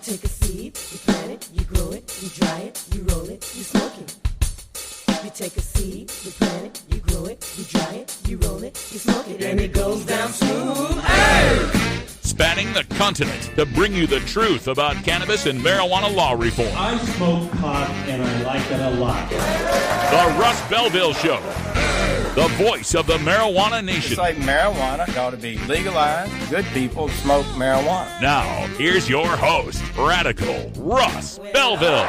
You take a seed, you plant it, you grow it, you dry it, you roll it, you smoke it. You take a seed, you plant it, you grow it, you dry it, you roll it, you smoke it, and it goes down smooth. Hey! Spanning the continent to bring you the truth about cannabis and marijuana law reform. I smoke pot and I like it a lot. The Russ Belville Show. The voice of the marijuana nation. It's like marijuana ought to be legalized. Good people smoke marijuana. Now, here's your host, Radical Russ Belville.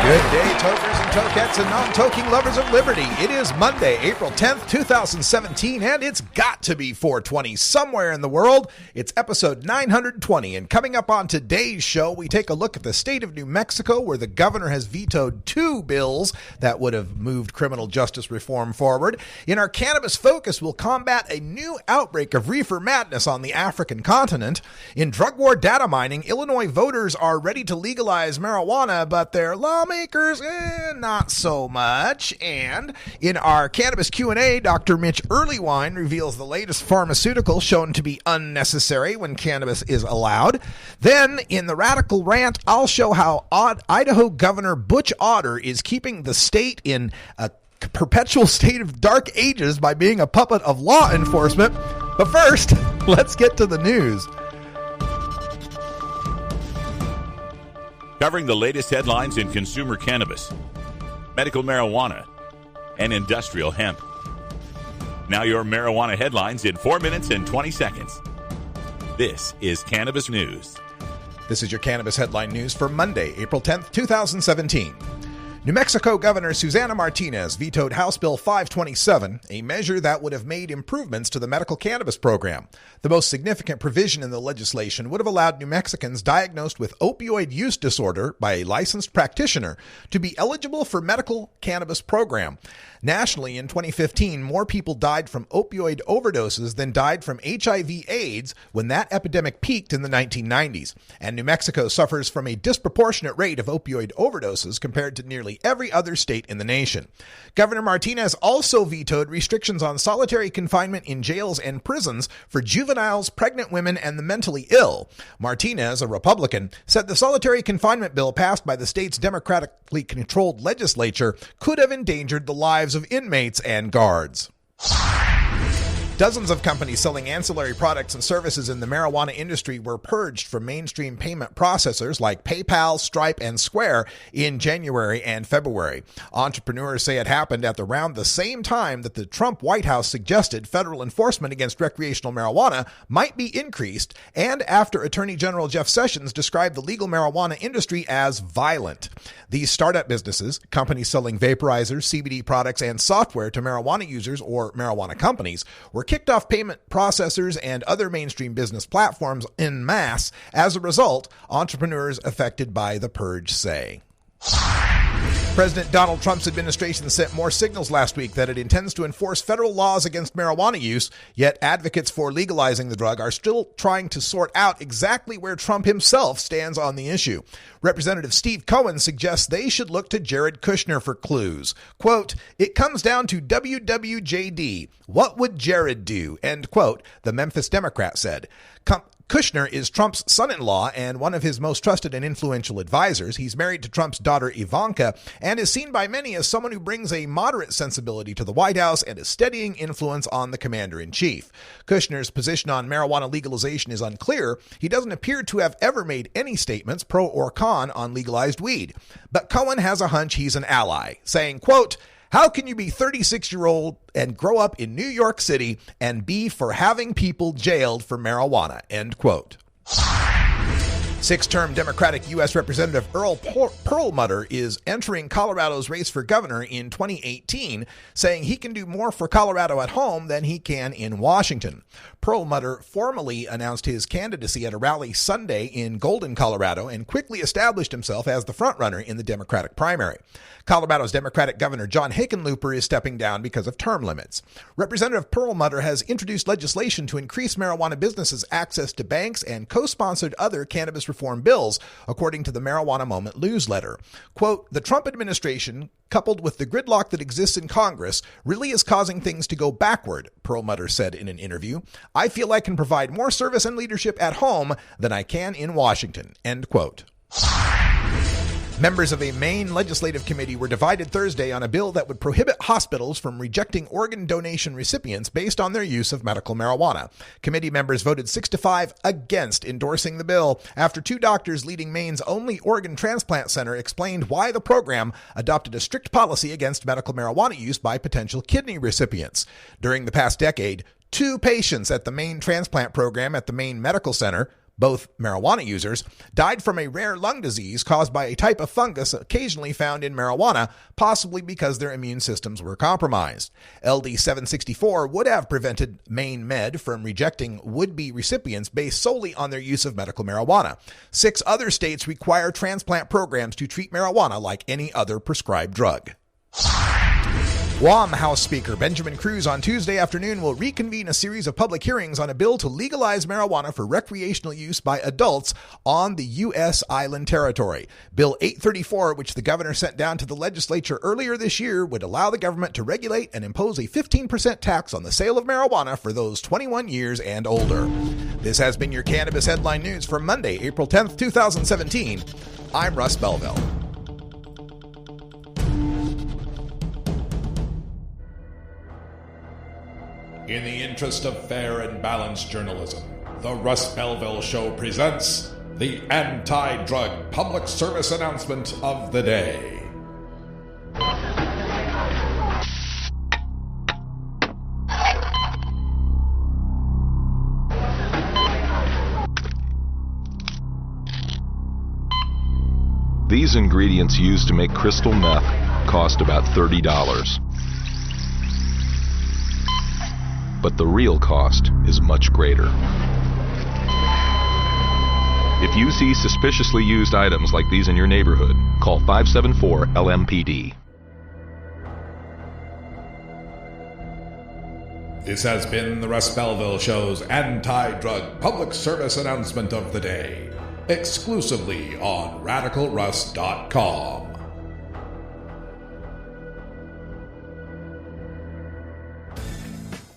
Good day, tokers and tokettes and non-toking lovers of liberty. It is Monday, April 10th, 2017, and it's got to be 420 somewhere in the world. It's episode 920, and coming up on today's show, we take a look at the state of New Mexico, where the governor has vetoed 2 bills that would have moved criminal justice reform forward. In our Cannabis Focus, we'll combat a new outbreak of reefer madness on the African continent. In drug war data mining, Illinois voters are ready to legalize marijuana, but their lawmakers, not so much. And in our Cannabis Q&A, Dr. Mitch Earlywine reveals the latest pharmaceutical shown to be unnecessary when cannabis is allowed. Then, in the Radical Rant, I'll show how Idaho Governor Butch Otter is keeping the state in a perpetual state of dark ages by being a puppet of law enforcement. But first, let's get to the news. Covering the latest headlines in consumer cannabis, medical marijuana, and industrial hemp. Now your marijuana headlines in 4 minutes and 20 seconds. This is Cannabis News. This is your Cannabis Headline News for Monday, April 10th, 2017. New Mexico Governor Susana Martinez vetoed House Bill 527, a measure that would have made improvements to the medical cannabis program. The most significant provision in the legislation would have allowed New Mexicans diagnosed with opioid use disorder by a licensed practitioner to be eligible for medical cannabis program. Nationally, in 2015, more people died from opioid overdoses than died from HIV/AIDS when that epidemic peaked in the 1990s. And New Mexico suffers from a disproportionate rate of opioid overdoses compared to nearly every other state in the nation. Governor Martinez also vetoed restrictions on solitary confinement in jails and prisons for juveniles, pregnant women, and the mentally ill. Martinez, a Republican, said the solitary confinement bill passed by the state's democratically controlled legislature could have endangered the lives of inmates and guards. Dozens of companies selling ancillary products and services in the marijuana industry were purged from mainstream payment processors like PayPal, Stripe, and Square in January and February. Entrepreneurs say it happened at around the same time that the Trump White House suggested federal enforcement against recreational marijuana might be increased, and after Attorney General Jeff Sessions described the legal marijuana industry as violent. These startup businesses, companies selling vaporizers, CBD products, and software to marijuana users or marijuana companies, were kicked off payment processors and other mainstream business platforms en masse. As a result, entrepreneurs affected by the purge say. President Donald Trump's administration sent more signals last week that it intends to enforce federal laws against marijuana use, yet advocates for legalizing the drug are still trying to sort out exactly where Trump himself stands on the issue. Representative Steve Cohen suggests they should look to Jared Kushner for clues. Quote, "It comes down to WWJD. What would Jared do?" End quote, the Memphis Democrat said. Kushner is Trump's son-in-law and one of his most trusted and influential advisors. He's married to Trump's daughter Ivanka and is seen by many as someone who brings a moderate sensibility to the White House and a steadying influence on the commander-in-chief. Kushner's position on marijuana legalization is unclear. He doesn't appear to have ever made any statements, pro or con, on legalized weed. But Cohen has a hunch he's an ally, saying, quote, "How can you be 36-year-old and grow up in New York City and be for having people jailed for marijuana?" End quote. Six-term Democratic U.S. Representative Earl Perlmutter is entering Colorado's race for governor in 2018, saying he can do more for Colorado at home than he can in Washington. Perlmutter formally announced his candidacy at a rally Sunday in Golden, Colorado, and quickly established himself as the frontrunner in the Democratic primary. Colorado's Democratic Governor John Hickenlooper is stepping down because of term limits. Representative Perlmutter has introduced legislation to increase marijuana businesses' access to banks and co-sponsored other cannabis reform bills, according to the Marijuana Moment newsletter. Quote, "The Trump administration, coupled with the gridlock that exists in Congress, really is causing things to go backward," Perlmutter said in an interview. "I feel I can provide more service and leadership at home than I can in Washington." End quote. Members of a Maine legislative committee were divided Thursday on a bill that would prohibit hospitals from rejecting organ donation recipients based on their use of medical marijuana. Committee members voted 6-5 against endorsing the bill after two doctors leading Maine's only organ transplant center explained why the program adopted a strict policy against medical marijuana use by potential kidney recipients. During the past decade, two patients at the Maine transplant program at the Maine Medical Center, both marijuana users, died from a rare lung disease caused by a type of fungus occasionally found in marijuana, possibly because their immune systems were compromised. LD 764 would have prevented Maine Med from rejecting would-be recipients based solely on their use of medical marijuana. 6 other states require transplant programs to treat marijuana like any other prescribed drug. Guam House Speaker Benjamin Cruz on Tuesday afternoon will reconvene a series of public hearings on a bill to legalize marijuana for recreational use by adults on the U.S. island territory. Bill 834, which the governor sent down to the legislature earlier this year, would allow the government to regulate and impose a 15% tax on the sale of marijuana for those 21 years and older. This has been your Cannabis Headline News for Monday, April 10th, 2017. I'm Russ Belville. In the interest of fair and balanced journalism, the Russ Belville Show presents the anti-drug public service announcement of the day. These ingredients used to make crystal meth cost about $30. But the real cost is much greater. If you see suspiciously used items like these in your neighborhood, call 574-LMPD. This has been the Russ Belville Show's anti-drug public service announcement of the day, exclusively on RadicalRuss.com.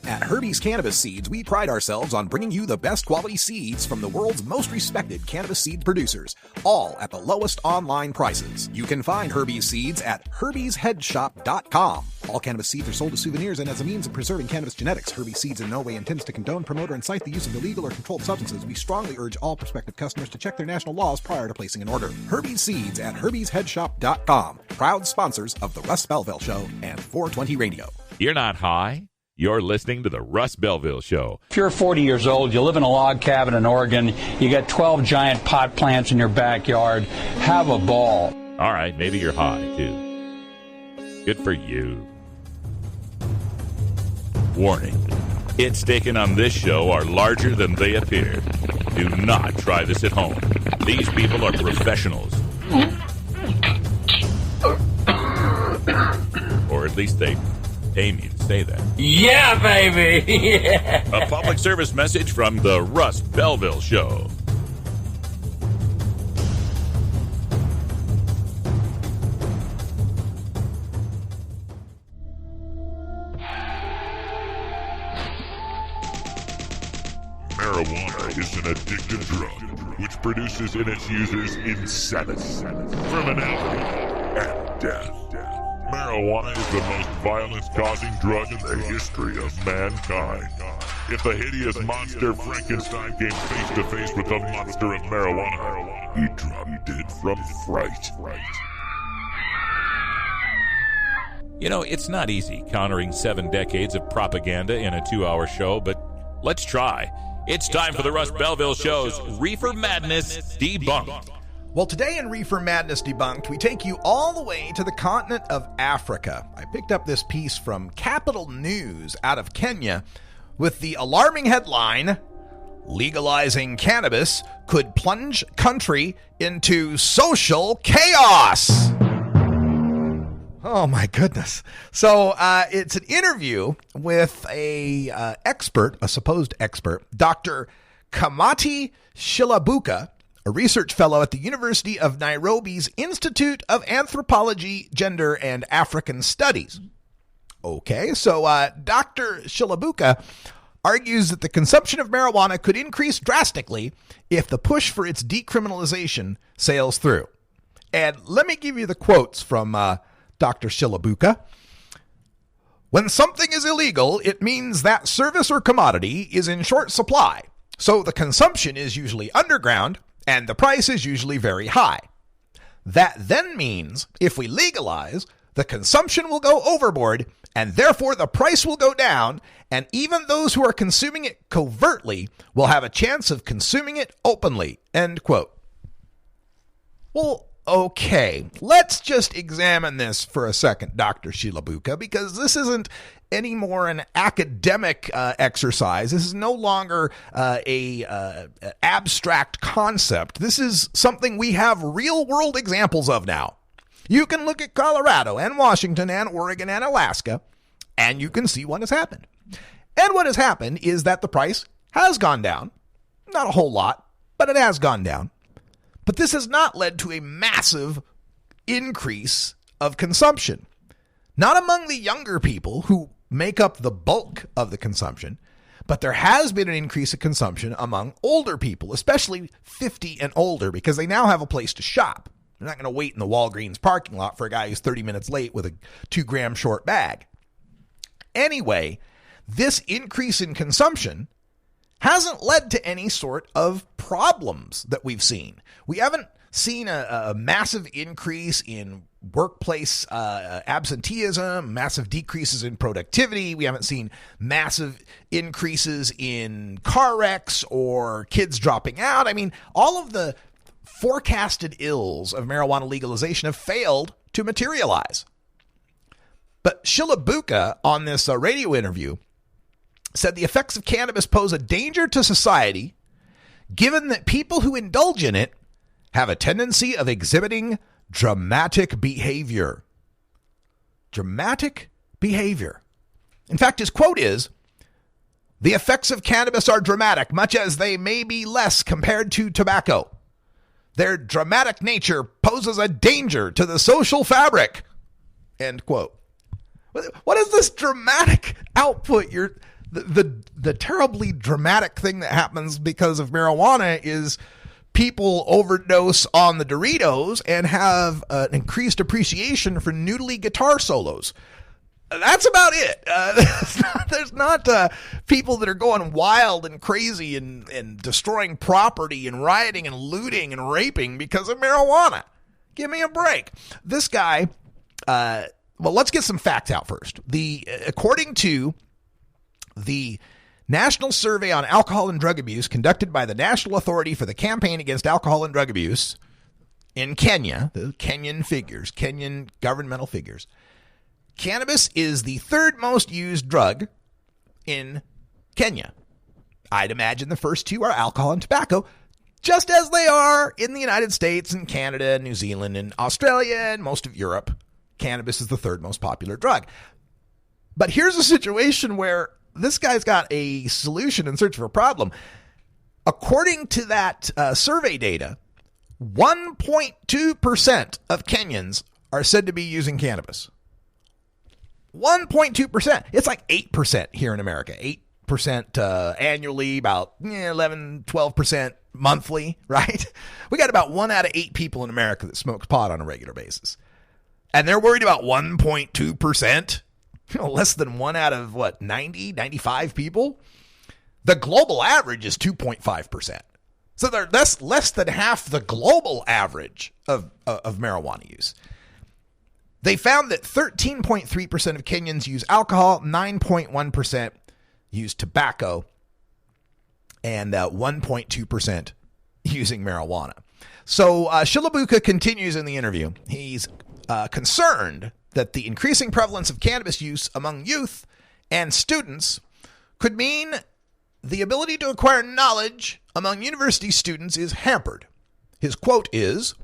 At Herbie's Cannabis Seeds, we pride ourselves on bringing you the best quality seeds from the world's most respected cannabis seed producers, all at the lowest online prices. You can find Herbie's Seeds at herbiesheadshop.com. All cannabis seeds are sold as souvenirs and as a means of preserving cannabis genetics. Herbie's Seeds in no way intends to condone, promote, or incite the use of illegal or controlled substances. We strongly urge all prospective customers to check their national laws prior to placing an order. Herbie's Seeds at herbiesheadshop.com. Proud sponsors of the Russ Belville Show and 420 Radio. You're not high? You're listening to the Russ Belville Show. If you're 40 years old, you live in a log cabin in Oregon, you got 12 giant pot plants in your backyard, have a ball. All right, maybe you're high, too. Good for you. Warning. Hits taken on this show are larger than they appear. Do not try this at home. These people are professionals. Or at least they pay me to say that. Yeah, baby! Yeah. A public service message from the Russ Belville Show. Marijuana is an addictive drug which produces in its users insanity, criminality, and death. Marijuana is the most violence-causing drug in the history of mankind. If the hideous monster Frankenstein came face-to-face with the monster of marijuana, he dropped dead from fright. You know, it's not easy countering 7 decades of propaganda in a 2-hour show, but let's try. It's time for the Russ Belville Show's Reefer Madness Debunked. Well, today in Reefer Madness Debunked, we take you all the way to the continent of Africa. I picked up this piece from Capital News out of Kenya with the alarming headline, Legalizing Cannabis Could Plunge Country into Social Chaos. Oh, my goodness. So it's an interview with a supposed expert, Dr. Kamati Shilabuka, a research fellow at the University of Nairobi's Institute of Anthropology, Gender, and African Studies. Okay, so Dr. Shilabuka argues that the consumption of marijuana could increase drastically if the push for its decriminalization sails through. And let me give you the quotes from Dr. Shilabuka. When something is illegal, it means that service or commodity is in short supply. So the consumption is usually underground and the price is usually very high. That then means if we legalize, the consumption will go overboard and therefore the price will go down, and even those who are consuming it covertly will have a chance of consuming it openly. End quote. Well, okay, let's just examine this for a second, Dr. Shilabuka, because this isn't any more an academic exercise. This is no longer a abstract concept. This is something we have real-world examples of now. You can look at Colorado and Washington and Oregon and Alaska, and you can see what has happened. And what has happened is that the price has gone down. Not a whole lot, but it has gone down. But this has not led to a massive increase of consumption. Not among the younger people who make up the bulk of the consumption, but there has been an increase of consumption among older people, especially 50 and older, because they now have a place to shop. They're not going to wait in the Walgreens parking lot for a guy who's 30 minutes late with a 2-gram short bag. Anyway, this increase in consumption hasn't led to any sort of problems that we've seen. We haven't seen a massive increase in workplace absenteeism, massive decreases in productivity. We haven't seen massive increases in car wrecks or kids dropping out. I mean, all of the forecasted ills of marijuana legalization have failed to materialize. But Shilabuka, on this radio interview, said the effects of cannabis pose a danger to society, given that people who indulge in it have a tendency of exhibiting dramatic behavior. Dramatic behavior. In fact, his quote is, "The effects of cannabis are dramatic, much as they may be less compared to tobacco. Their dramatic nature poses a danger to the social fabric." End quote. What is this dramatic output? The terribly dramatic thing that happens because of marijuana is people overdose on the Doritos and have an increased appreciation for noodly guitar solos. That's about it. There's not people that are going wild and crazy and destroying property and rioting and looting and raping because of marijuana. Give me a break. This guy, well, let's get some facts out first. According to the National Survey on Alcohol and Drug Abuse conducted by the National Authority for the Campaign Against Alcohol and Drug Abuse in Kenya, the Kenyan governmental figures, cannabis is the third most used drug in Kenya. I'd imagine the first two are alcohol and tobacco, just as they are in the United States and Canada and New Zealand and Australia and most of Europe. Cannabis is the third most popular drug. But here's a situation where this guy's got a solution in search of a problem. According to that survey data, 1.2% of Kenyans are said to be using cannabis. 1.2%. It's like 8% here in America. 8% annually, about 11, 12% monthly, right? We got about 1 out of 8 people in America that smokes pot on a regular basis. And they're worried about 1.2%. Less than 1 out of 90, 95 people. The global average is 2.5%. So they're less than half the global average of marijuana use. They found that 13.3% of Kenyans use alcohol, 9.1% use tobacco, and 1.2% using marijuana. So Shilabuka continues in the interview. He's concerned that the increasing prevalence of cannabis use among youth and students could mean the ability to acquire knowledge among university students is hampered. His quote is,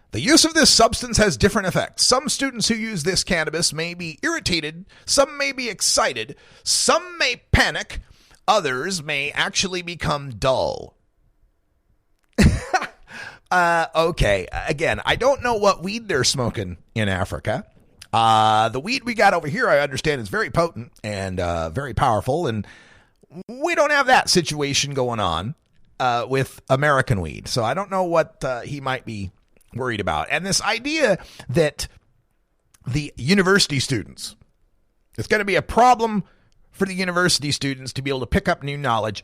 "The use of this substance has different effects. Some students who use this cannabis may be irritated, some may be excited, some may panic, others may actually become dull." Okay, again, I don't know what weed they're smoking in Africa. The weed we got over here, I understand, is very potent and very powerful. And We don't have that situation going on with American weed. So I don't know what he might be worried about. And this idea that the university students, it's going to be a problem for the university students to be able to pick up new knowledge.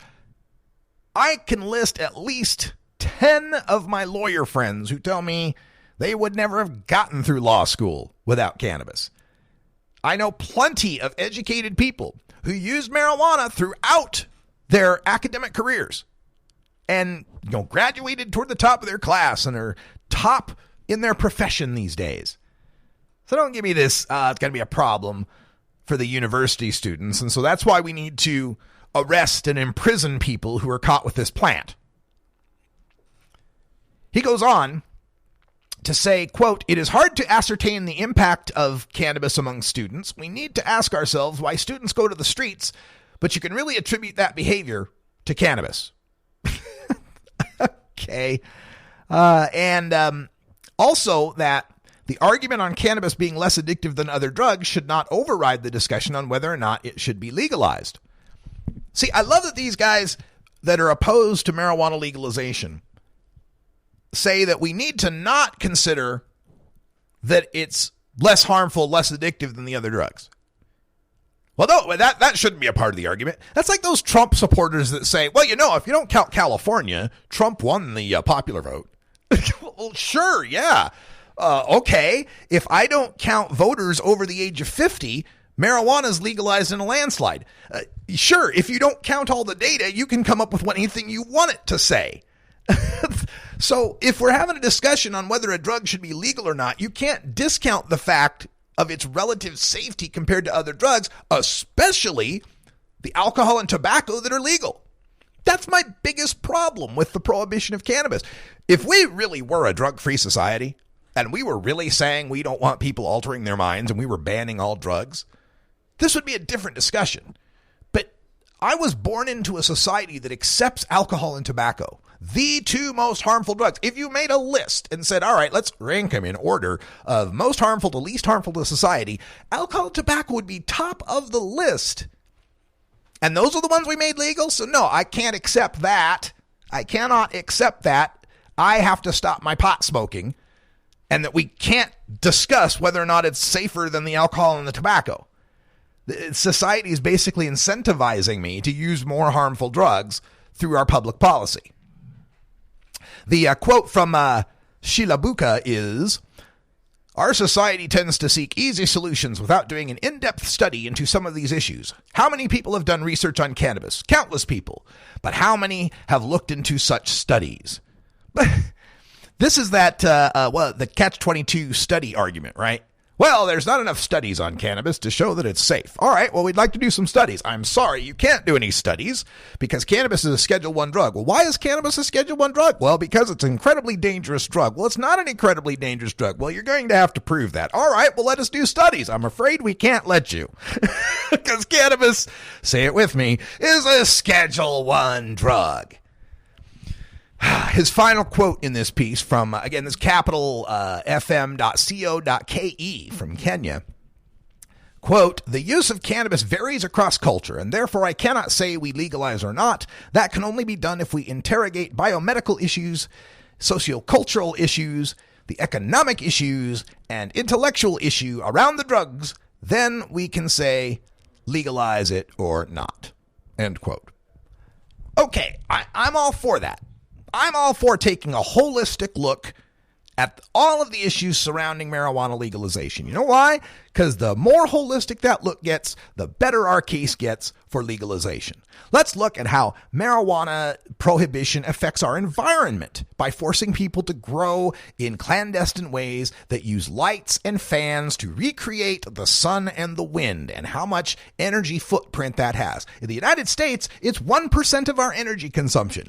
I can list at least 10 of my lawyer friends who tell me they would never have gotten through law school without cannabis. I know plenty of educated people who use marijuana throughout their academic careers and graduated toward the top of their class and are top in their profession these days. So don't give me this, it's going to be a problem for the university students. And so that's why we need to arrest and imprison people who are caught with this plant. He goes on to say, quote, "It is hard to ascertain the impact of cannabis among students. We need to ask ourselves why students go to the streets, but you can really attribute that behavior to cannabis." Okay. And also that the argument on cannabis being less addictive than other drugs should not override the discussion on whether or not it should be legalized. See, I love that these guys that are opposed to marijuana legalization say that we need to not consider that it's less harmful, less addictive than the other drugs. Well, no, that shouldn't be a part of the argument. That's like those Trump supporters that say, well, if you don't count California, Trump won the popular vote. Well, sure, yeah. Okay, if I don't count voters over the age of 50, marijuana is legalized in a landslide. Sure, if you don't count all the data, you can come up with anything you want it to say. So if we're having a discussion on whether a drug should be legal or not, you can't discount the fact of its relative safety compared to other drugs, especially the alcohol and tobacco that are legal. That's my biggest problem with the prohibition of cannabis. If we really were a drug-free society, and we were really saying we don't want people altering their minds and we were banning all drugs, this would be a different discussion. But I was born into a society that accepts alcohol and tobacco, the two most harmful drugs. If you made a list and said, all right, let's rank them in order of most harmful to least harmful to society, alcohol and tobacco would be top of the list. And those are the ones we made legal. So no, I can't accept that. I cannot accept that. I have to stop my pot smoking, and that we can't discuss whether or not it's safer than the alcohol and the tobacco. Society is basically incentivizing me to use more harmful drugs through our public policy. The quote from Shilabuka is, "Our society tends to seek easy solutions without doing an in-depth study into some of these issues. How many people have done research on cannabis? Countless people. But how many have looked into such studies?" This is that, the Catch-22 study argument, right? Well, there's not enough studies on cannabis to show that it's safe. All right, well, we'd like to do some studies. I'm sorry, you can't do any studies because cannabis is a Schedule I drug. Well, why is cannabis a Schedule I drug? Well, because it's an incredibly dangerous drug. Well, it's not an incredibly dangerous drug. Well, you're going to have to prove that. All right, well, let us do studies. I'm afraid we can't let you because cannabis, say it with me, is a Schedule I drug. His final quote in this piece from, again, this capital fm.co.ke from Kenya. Quote, "The use of cannabis varies across culture, and therefore I cannot say we legalize or not. That can only be done if we interrogate biomedical issues, sociocultural issues, the economic issues, and intellectual issue around the drugs. Then we can say legalize it or not." End quote. Okay, I'm all for that. I'm all for taking a holistic look at all of the issues surrounding marijuana legalization. You know why? Because the more holistic that look gets, the better our case gets for legalization. Let's look at how marijuana prohibition affects our environment by forcing people to grow in clandestine ways that use lights and fans to recreate the sun and the wind, and how much energy footprint that has. In the United States, it's 1% of our energy consumption.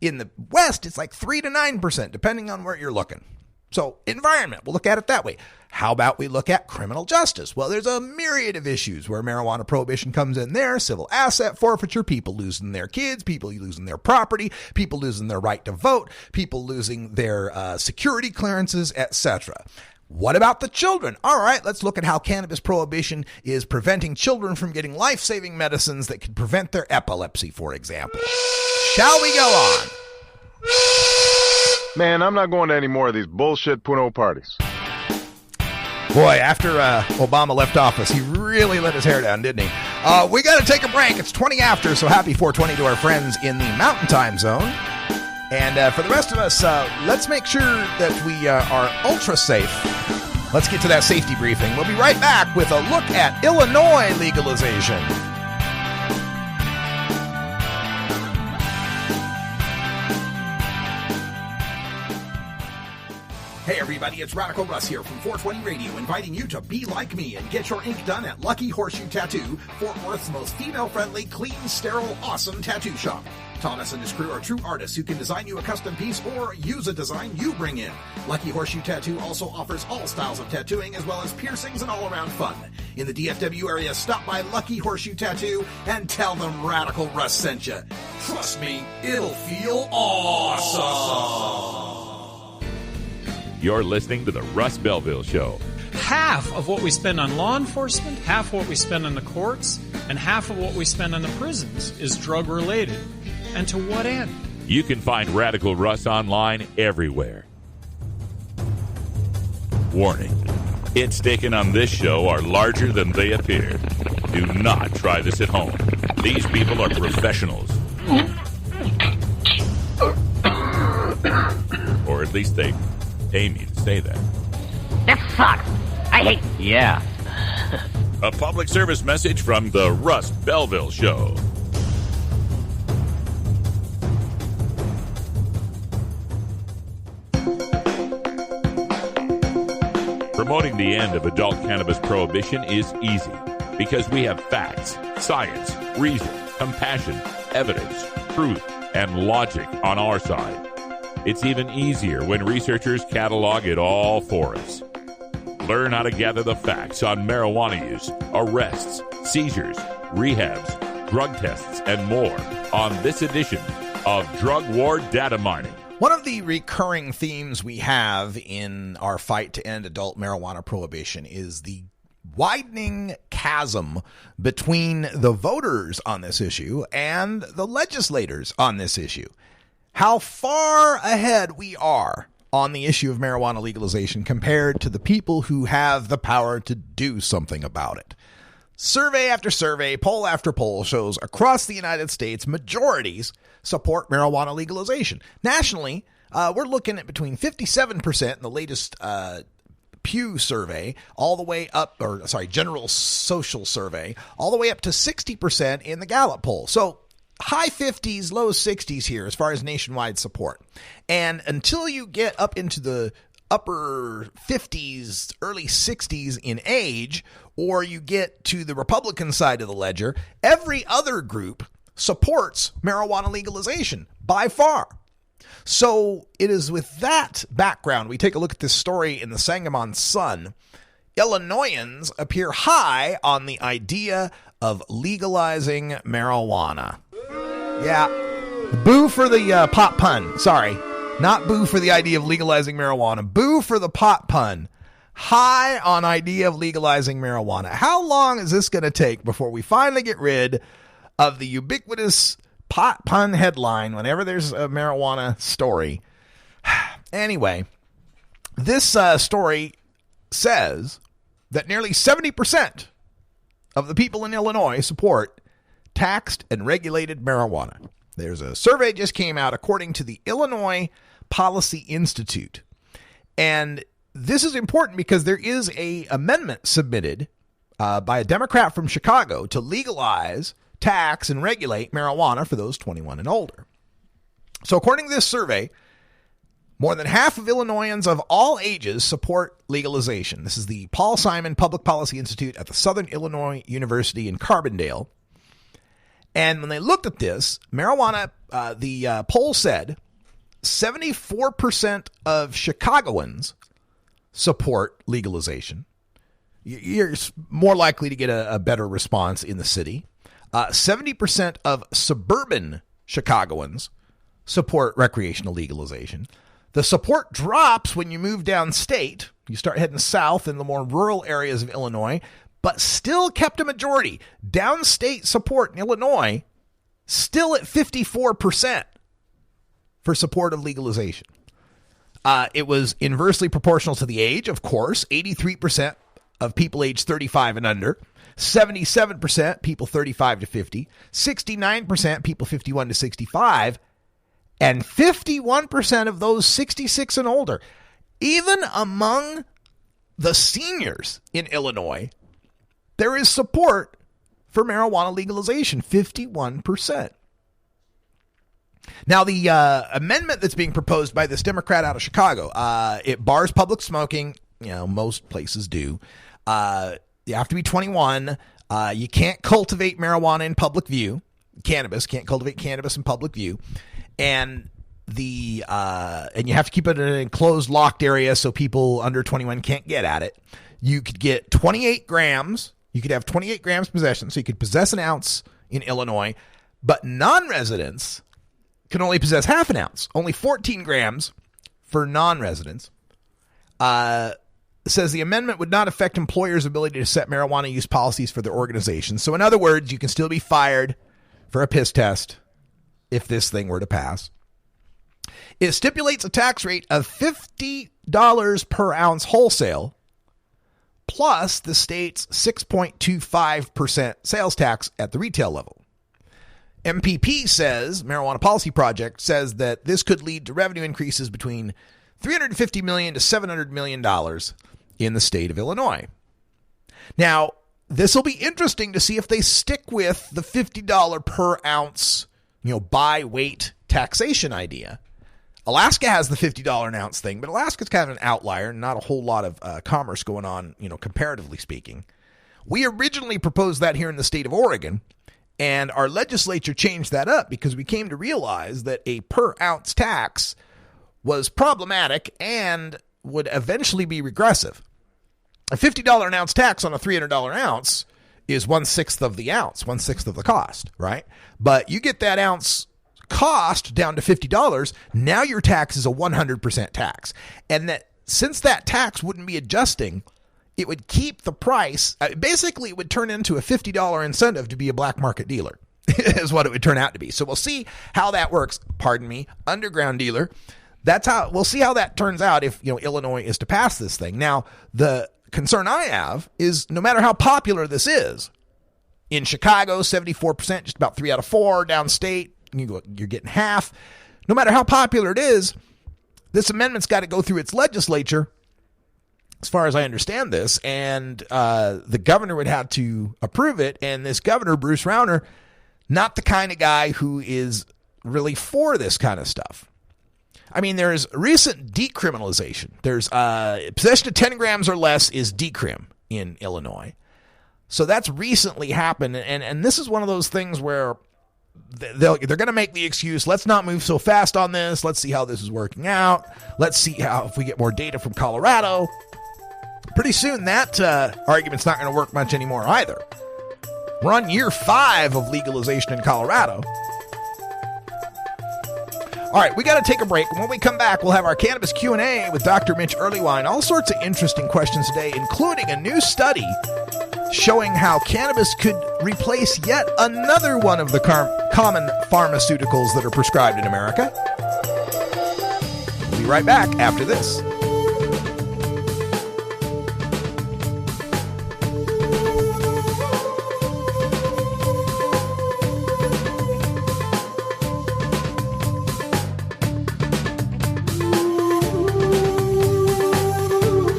In the West, it's like 3 to 9%, depending on where you're looking. So environment, we'll look at it that way. How about we look at criminal justice? Well, there's a myriad of issues where marijuana prohibition comes in there. Civil asset forfeiture, people losing their kids, people losing their property, people losing their right to vote, people losing their security clearances, etc. What about the children? All right, let's look at how cannabis prohibition is preventing children from getting life-saving medicines that could prevent their epilepsy, for example. Shall we go on? Man, I'm not going to any more of these bullshit Puno parties. Boy, after Obama left office, he really let his hair down, didn't he? We got to take a break. It's 20 after, so happy 420 to our friends in the Mountain Time Zone. And for the rest of us, let's make sure that we are ultra safe. Let's get to that safety briefing. We'll be right back with a look at Illinois legalization. Hey everybody, it's Radical Russ here from 420 Radio, inviting you to be like me and get your ink done at Lucky Horseshoe Tattoo, Fort Worth's most female-friendly, clean, sterile, awesome tattoo shop. Thomas and his crew are true artists who can design you a custom piece or use a design you bring in. Lucky Horseshoe Tattoo also offers all styles of tattooing as well as piercings and all-around fun. In the DFW area, stop by Lucky Horseshoe Tattoo and tell them Radical Russ sent you. Trust me, it'll feel awesome. You're listening to the Russ Belville Show. Half of what we spend on law enforcement, half of what we spend on the courts, and half of what we spend on the prisons is drug-related. And to what end? You can find Radical Russ online everywhere. Warning. Hits taken on this show are larger than they appear. Do not try this at home. These people are professionals. Or at least they pay me to say that. This sucks. I hate... Yeah. A public service message from the Russ Belville Show. Promoting the end of adult cannabis prohibition is easy because we have facts, science, reason, compassion, evidence, truth, and logic on our side. It's even easier when researchers catalog it all for us. Learn how to gather the facts on marijuana use, arrests, seizures, rehabs, drug tests, and more on this edition of Drug War Data Mining. One of the recurring themes we have in our fight to end adult marijuana prohibition is the widening chasm between the voters on this issue and the legislators on this issue. How far ahead we are on the issue of marijuana legalization compared to the people who have the power to do something about it. Survey after survey, poll after poll shows across the United States, majorities support marijuana legalization. Nationally, we're looking at between 57% in the latest Pew survey, all the way up, General Social Survey, all the way up to 60% in the Gallup poll. So high 50s, low 60s here as far as nationwide support. And until you get up into the upper 50s, early 60s in age, or you get to the Republican side of the ledger, every other group supports marijuana legalization by far. So it is with that background, we take a look at this story in the Sangamon Sun. Illinoisans appear high on the idea of legalizing marijuana. Yeah, boo for the pot pun. Sorry, not boo for the idea of legalizing marijuana. Boo for the pot pun. High on idea of legalizing marijuana. How long is this going to take before we finally get rid of the ubiquitous pot pun headline whenever there's a marijuana story? Anyway, this story says that nearly 70% of the people in Illinois support taxed and regulated marijuana. There's a survey just came out according to the Illinois Policy Institute. And this is important because there is an amendment submitted by a Democrat from Chicago to legalize, tax, and regulate marijuana for those 21 and older. So according to this survey, more than half of Illinoisans of all ages support legalization. This is the Paul Simon Public Policy Institute at the Southern Illinois University in Carbondale. And when they looked at this, marijuana, the poll said 74% of Chicagoans support legalization. You're more likely to get a better response in the city. 70% of suburban Chicagoans support recreational legalization. The support drops when you move downstate. You start heading south in the more rural areas of Illinois, but still kept a majority. Downstate support in Illinois still at 54% for support of legalization. It was inversely proportional to the age, of course. 83% of people aged 35 and under, 77% people 35 to 50, 69% people 51 to 65, and 51% of those 66 and older. Even among the seniors in Illinois, there is support for marijuana legalization, 51%. Now, the amendment that's being proposed by this Democrat out of Chicago, it bars public smoking. You know, most places do. You have to be 21. You can't cultivate marijuana in public view. Can't cultivate cannabis in public view. And you have to keep it in an enclosed, locked area so people under 21 can't get at it. You could get 28 grams. You could have 28 grams possession, so you could possess an ounce in Illinois, but non-residents can only possess half an ounce, only 14 grams for non-residents. Says the amendment would not affect employers' ability to set marijuana use policies for their organizations. So in other words, you can still be fired for a piss test if this thing were to pass. It stipulates a tax rate of $50 per ounce wholesale, plus the state's 6.25% sales tax at the retail level. MPP says, Marijuana Policy Project says that this could lead to revenue increases between $350 million to $700 million in the state of Illinois. Now, this will be interesting to see if they stick with the $50 per ounce, by weight taxation idea. Alaska has the $50 an ounce thing, but Alaska's kind of an outlier, not a whole lot of commerce going on, comparatively speaking. We originally proposed that here in the state of Oregon, and our legislature changed that up because we came to realize that a per ounce tax was problematic and would eventually be regressive. A $50 an ounce tax on a $300 ounce is 1/6 of the ounce, 1/6 of the cost, right? But you get that ounce cost down to $50, now your tax is a 100% tax. And that since that tax wouldn't be adjusting, it would keep the price. Basically, it would turn into a $50 incentive to be a black market dealer is what it would turn out to be. So we'll see how that works. Pardon me, underground dealer. We'll see how that turns out if Illinois is to pass this thing. Now, the concern I have is no matter how popular this is, in Chicago, 74%, just about 3 out of 4, downstate, you're getting half. No matter how popular it is, this amendment's got to go through its legislature, as far as I understand this, and the governor would have to approve it. And this governor, Bruce Rauner, not the kind of guy who is really for this kind of stuff. I mean, there's recent decriminalization. There's possession of 10 grams or less is decrim in Illinois. So that's recently happened. And this is one of those things where they're going to make the excuse, let's not move so fast on this. Let's see how this is working out. Let's see if we get more data from Colorado. Pretty soon that argument's not going to work much anymore either. We're on year 5 of legalization in Colorado. All right, we got to take a break. When we come back, we'll have our cannabis Q&A with Dr. Mitch Earlywine. All sorts of interesting questions today, including a new study showing how cannabis could replace yet another one of the common pharmaceuticals that are prescribed in America. We'll be right back after this.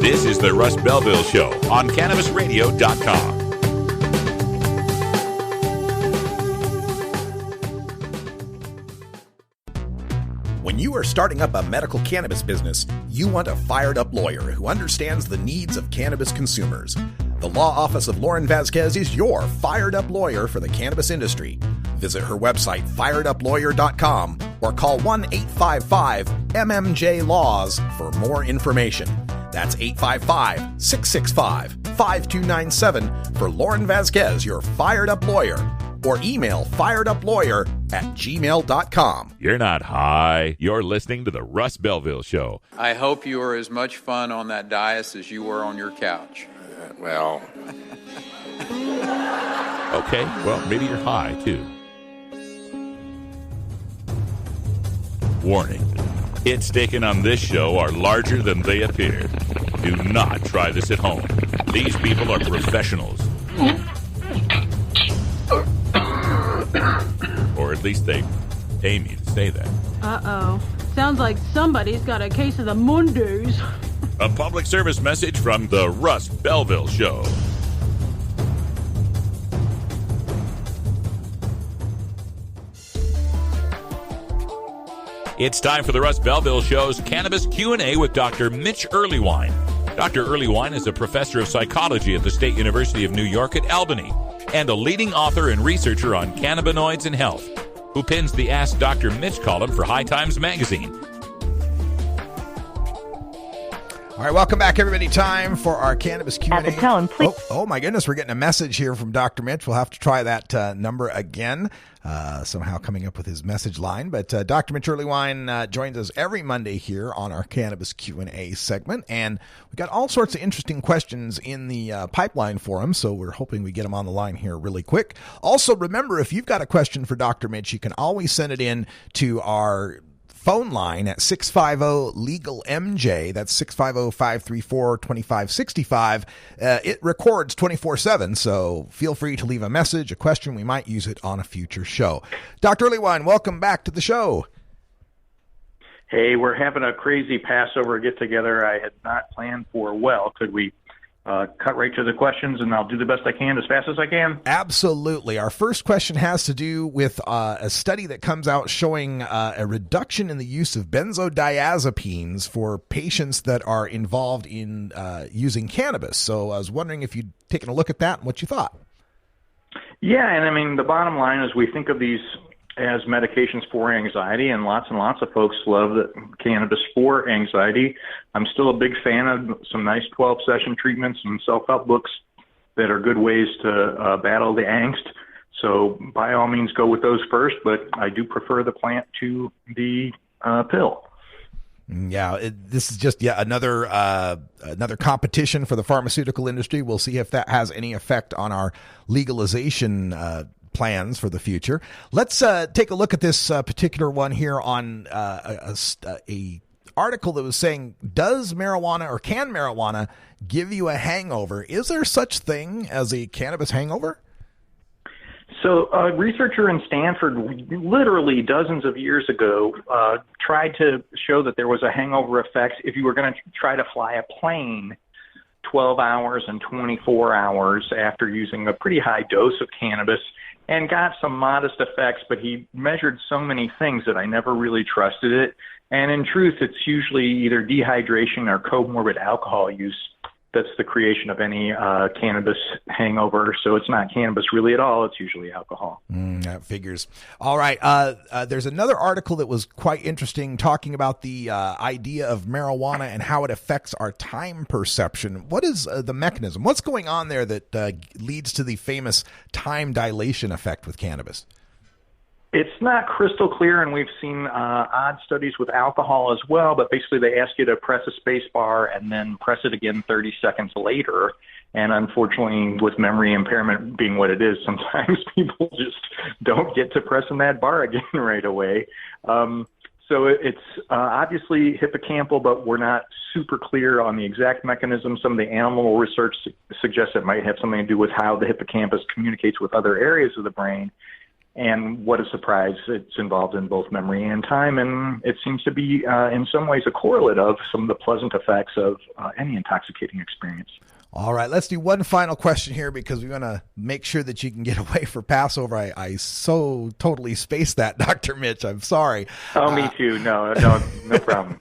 This is the Russ Belville Show on CannabisRadio.com. When you are starting up a medical cannabis business, you want a fired-up lawyer who understands the needs of cannabis consumers. The law office of Lauren Vasquez is your fired-up lawyer for the cannabis industry. Visit her website, fireduplawyer.com, or call 1-855-MMJ-LAWS for more information. That's 855-665-5297 for Lauren Vasquez, your fired-up lawyer. or email fireduplawyer@gmail.com. You're not high. You're listening to the Russ Belville Show. I hope you were as much fun on that dais as you were on your couch. Well... Okay, well, maybe you're high, too. Warning. Hits taken on this show are larger than they appear. Do not try this at home. These people are professionals. Or at least they pay me to say that. Uh-oh. Sounds like somebody's got a case of the Mondays. A public service message from the Russ Belville Show. It's time for the Russ Belville Show's Cannabis Q&A with Dr. Mitch Earlywine. Dr. Earlywine is a professor of psychology at the State University of New York at Albany and a leading author and researcher on cannabinoids and health, who pins the Ask Dr. Mitch column for High Times magazine. All right, welcome back, everybody. Time for our Cannabis Q&A. At the tone, please. Oh, my goodness, we're getting a message here from Dr. Mitch. We'll have to try that number again, somehow coming up with his message line. But Dr. Mitch Earlywine joins us every Monday here on our Cannabis Q&A segment. And we've got all sorts of interesting questions in the pipeline for him, so we're hoping we get him on the line here really quick. Also, remember, if you've got a question for Dr. Mitch, you can always send it in to our phone line at 650-LEGAL-MJ. That's 650-534-2565. It records 24/7, so feel free to leave a message, a question. We might use it on a future show. Dr. Earlywine, welcome back to the show. Hey, we're having a crazy Passover get-together I had not planned for. Well, could we cut right to the questions, and I'll do the best I can as fast as I can? Absolutely. Our first question has to do with a study that comes out showing a reduction in the use of benzodiazepines for patients that are involved in using cannabis. So I was wondering if you'd taken a look at that and what you thought. Yeah, and I mean, the bottom line is we think of these as medications for anxiety, and lots of folks love the cannabis for anxiety. I'm still a big fan of some nice 12-session treatments and self-help books that are good ways to battle the angst. So by all means, go with those first, but I do prefer the plant to the pill. Yeah, this is just another competition for the pharmaceutical industry. We'll see if that has any effect on our legalization plans for the future. Let's take a look at this particular one here on a article that was saying, does marijuana or can marijuana give you a hangover? Is there such thing as a cannabis hangover? So a researcher in Stanford literally dozens of years ago tried to show that there was a hangover effect if you were going to try to fly a plane 12 hours and 24 hours after using a pretty high dose of cannabis, and got some modest effects, but he measured so many things that I never really trusted it. And in truth, it's usually either dehydration or comorbid alcohol use that's the creation of any cannabis hangover. So it's not cannabis really at all. It's usually alcohol. That figures. All right. There's another article that was quite interesting talking about the idea of marijuana and how it affects our time perception. What is the mechanism? What's going on there that leads to the famous time dilation effect with cannabis? It's not crystal clear, and we've seen odd studies with alcohol as well, but basically they ask you to press a space bar and then press it again 30 seconds later. And unfortunately, with memory impairment being what it is, sometimes people just don't get to pressing that bar again right away. So it's obviously hippocampal, but we're not super clear on the exact mechanism. Some of the animal research suggests it might have something to do with how the hippocampus communicates with other areas of the brain. And what a surprise, it's involved in both memory and time, and it seems to be in some ways a correlate of some of the pleasant effects of any intoxicating experience. All right, let's do one final question here because we want to make sure that you can get away for Passover. I so totally spaced that, Dr. Mitch. I'm sorry. Oh, me too. No problem.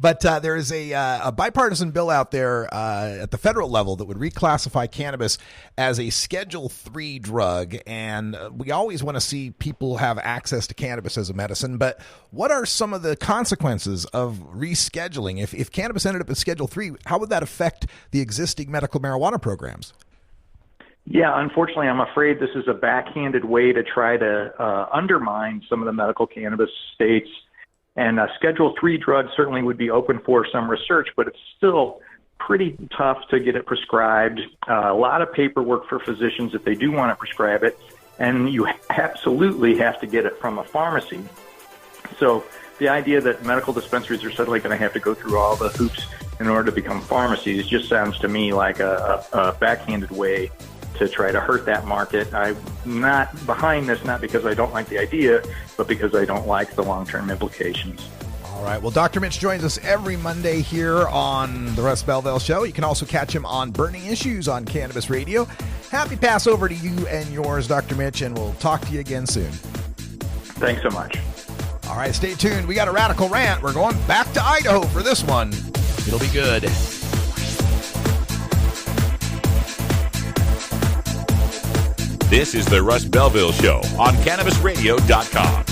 But there is a bipartisan bill out there at the federal level that would reclassify cannabis as a Schedule III drug. And we always want to see people have access to cannabis as a medicine. But what are some of the consequences of rescheduling? If cannabis ended up as Schedule III, how would that affect the existing medical marijuana programs? Yeah, unfortunately, I'm afraid this is a backhanded way to try to undermine some of the medical cannabis states. And Schedule III drugs certainly would be open for some research, but it's still pretty tough to get it prescribed. A lot of paperwork for physicians if they do want to prescribe it, and you absolutely have to get it from a pharmacy. So the idea that medical dispensaries are suddenly going to have to go through all the hoops in order to become pharmacies just sounds to me like a backhanded way to try to hurt that market. I'm not behind this, not because I don't like the idea, but because I don't like the long-term implications. All right. Well, Dr. Mitch joins us every Monday here on the Russ Belville Show. You can also catch him on Burning Issues on Cannabis Radio. Happy Passover to you and yours, Dr. Mitch, and we'll talk to you again soon. Thanks so much. All right, stay tuned. We got a radical rant. We're going back to Idaho for this one. It'll be good. This is the Russ Belville Show on CannabisRadio.com.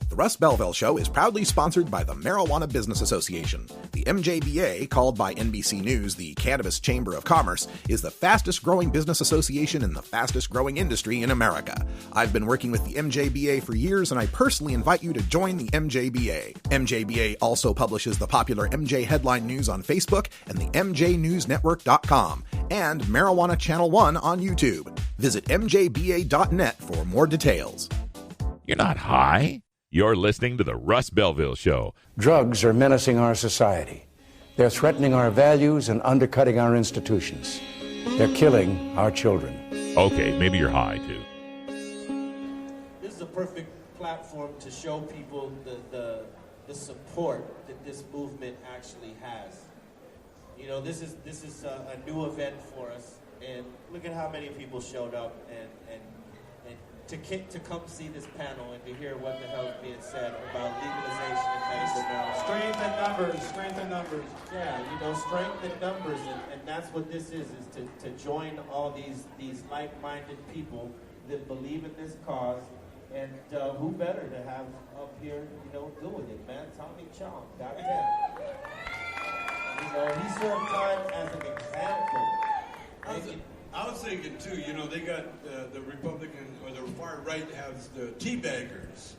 The Russ Belville Show is proudly sponsored by the Marijuana Business Association. The MJBA, called by NBC News the Cannabis Chamber of Commerce, is the fastest growing business association in the fastest growing industry in America. I've been working with the MJBA for years, and I personally invite you to join the MJBA. MJBA also publishes the popular MJ Headline News on Facebook and the MJNewsNetwork.com and Marijuana Channel 1 on YouTube. Visit MJBA.net for more details. You're not high. You're listening to the Russ Belville Show. Drugs are menacing our society. They're threatening our values and undercutting our institutions. They're killing our children. Okay, maybe you're high, too. This is a perfect platform to show people the support that this movement actually has. You know, this is a new event for us, and look at how many people showed up and to come see this panel and to hear what the hell is being said about legalization and medical marijuana. Strength in numbers. Yeah, you know, strength in numbers, and that's what this is to join all these like-minded people that believe in this cause, and who better to have up here, you know, doing it, man. Tommy Chong, got him. You know, he served time as an example. I was thinking too, you know, they got the Republican or the far right has the tea baggers.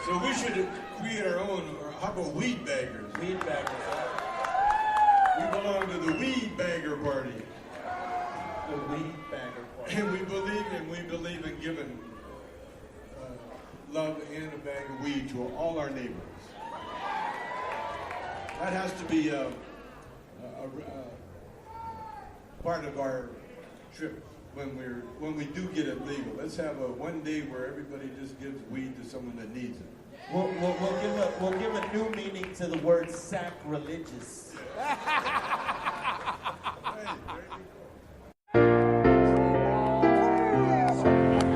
So we should create our own, or how about weed baggers? Weed baggers. We belong to the weed bagger party. The weed bagger party. And we believe in giving love and a bag of weed to all our neighbors. That has to be part of our trip when we do get it legal. Let's have a one day where everybody just gives weed to someone that needs it. We'll give a new meaning to the word sacrilegious.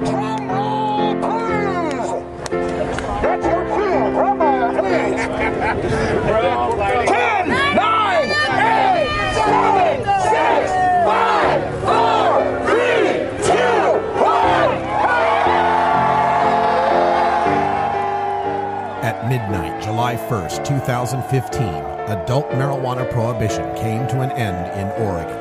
Drum roll, please! That's your cue. Drum roll, please! 10, 9, 8, 7, 6, 5, 4, 3, 2, 1. At midnight, July 1st, 2015, adult marijuana prohibition came to an end in Oregon.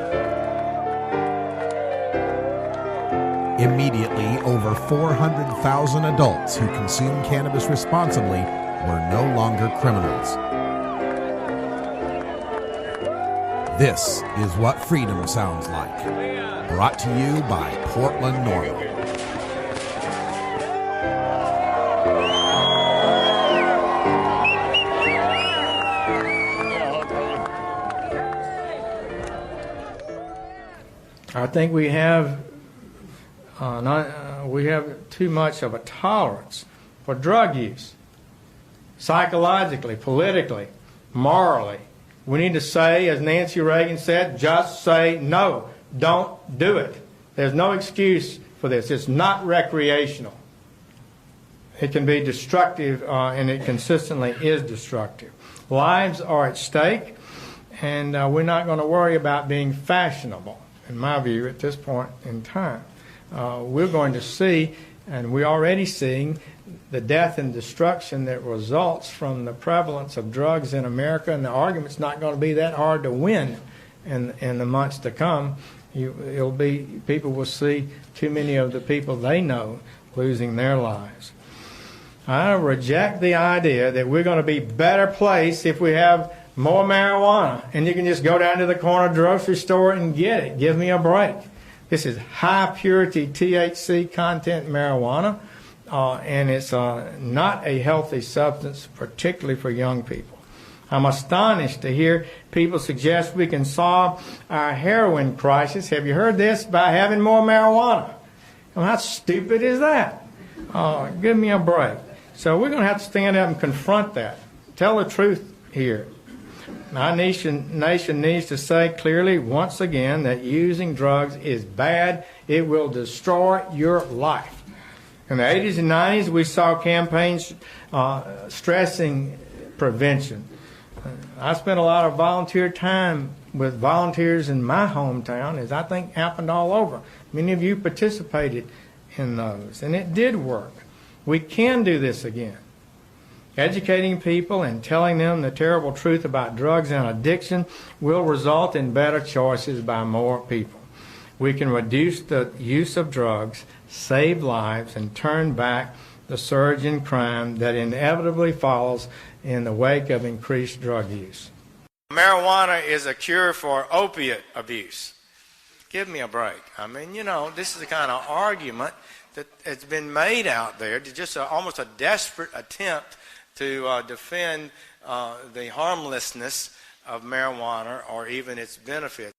Immediately, over 400,000 adults who consume cannabis responsibly were no longer criminals. This is what freedom sounds like. Brought to you by Portland Normal. I think we have too much of a tolerance for drug use, psychologically, politically, morally. We need to say, as Nancy Reagan said, just say no. Don't do it. There's no excuse for this. It's not recreational. It can be destructive, and it consistently is destructive. Lives are at stake, and we're not going to worry about being fashionable, in my view, at this point in time. We're going to see And we're already seeing the death and destruction that results from the prevalence of drugs in America, and the argument's not going to be that hard to win in the months to come. People will see too many of the people they know losing their lives. I reject the idea that we're going to be better placed if we have more marijuana, and you can just go down to the corner grocery store and get it. Give me a break. This is high-purity THC content marijuana, and it's not a healthy substance, particularly for young people. I'm astonished to hear people suggest we can solve our heroin crisis. Have you heard this? By having more marijuana. Well, how stupid is that? Give me a break. So we're going to have to stand up and confront that. Tell the truth here. Our nation needs to say clearly once again that using drugs is bad. It will destroy your life. In the 80s and 90s, we saw campaigns stressing prevention. I spent a lot of volunteer time with volunteers in my hometown, as I think happened all over. Many of you participated in those, and it did work. We can do this again. Educating people and telling them the terrible truth about drugs and addiction will result in better choices by more people. We can reduce the use of drugs, save lives, and turn back the surge in crime that inevitably follows in the wake of increased drug use. Marijuana is a cure for opiate abuse. Give me a break. I mean, this is the kind of argument that has been made out there, just almost a desperate attempt to defend the harmlessness of marijuana or even its benefits.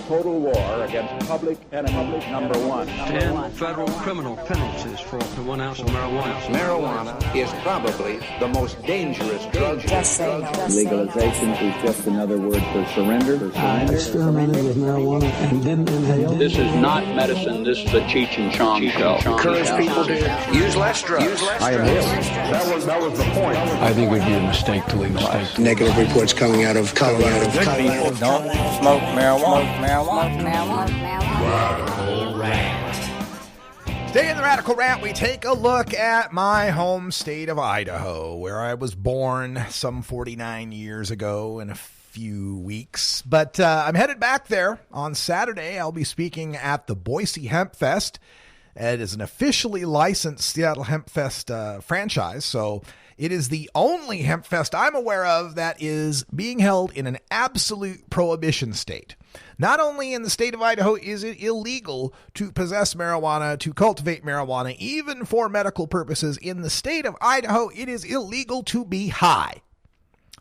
Total war against public enemy number one. 10 federal criminal penalties for up to 1 ounce of marijuana. Marijuana is probably the most dangerous drug. Legalization is just another word for surrender. I experimented with marijuana and didn't inhale. This is not medicine. This is a Cheech and Chong show. Encourage people to use less drugs. I am here. That was the point. I think it would be a mistake to legalize. Negative reports coming out of Colorado. Good people don't smoke marijuana. Radical Rant. Today in the Radical Rant, we take a look at my home state of Idaho, where I was born some 49 years ago in a few weeks. But I'm headed back there on Saturday. I'll be speaking at the Boise Hemp Fest. It is an officially licensed Seattle Hemp Fest franchise, so it is the only hemp fest I'm aware of that is being held in an absolute prohibition state. Not only in the state of Idaho is it illegal to possess marijuana, to cultivate marijuana, even for medical purposes, in the state of Idaho, it is illegal to be high.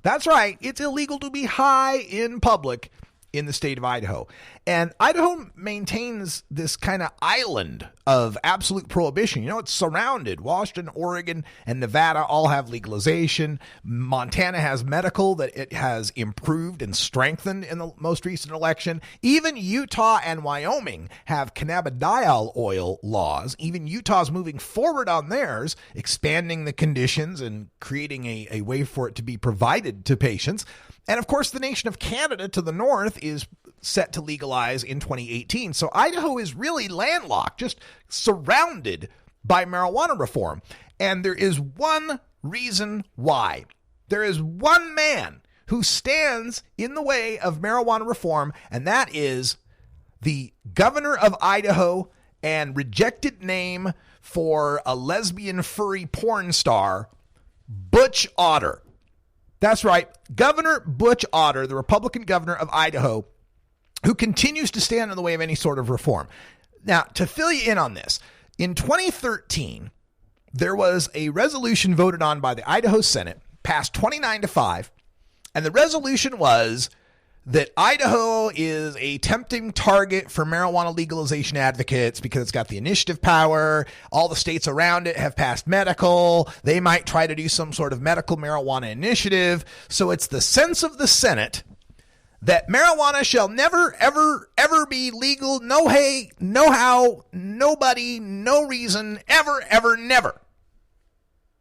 That's right, it's illegal to be high in public in the state of Idaho. And Idaho maintains this kind of island of absolute prohibition. It's surrounded. Washington, Oregon, and Nevada all have legalization. Montana has medical that it has improved and strengthened in the most recent election. Even Utah and Wyoming have cannabidiol oil laws. Even Utah's moving forward on theirs, expanding the conditions and creating a way for it to be provided to patients. And of course, the nation of Canada to the north is set to legalize in 2018. So Idaho is really landlocked, just surrounded by marijuana reform. And there is one reason why. There is one man who stands in the way of marijuana reform, and that is the governor of Idaho and rejected name for a lesbian furry porn star, Butch Otter. That's right, Governor Butch Otter, the Republican governor of Idaho, who continues to stand in the way of any sort of reform. Now, to fill you in on this, in 2013, there was a resolution voted on by the Idaho Senate, passed 29-5, and the resolution was that Idaho is a tempting target for marijuana legalization advocates because it's got the initiative power. All the states around it have passed medical. They might try to do some sort of medical marijuana initiative. So it's the sense of the Senate that marijuana shall never, ever, ever be legal. No way, no how, nobody, no reason, ever, ever, never.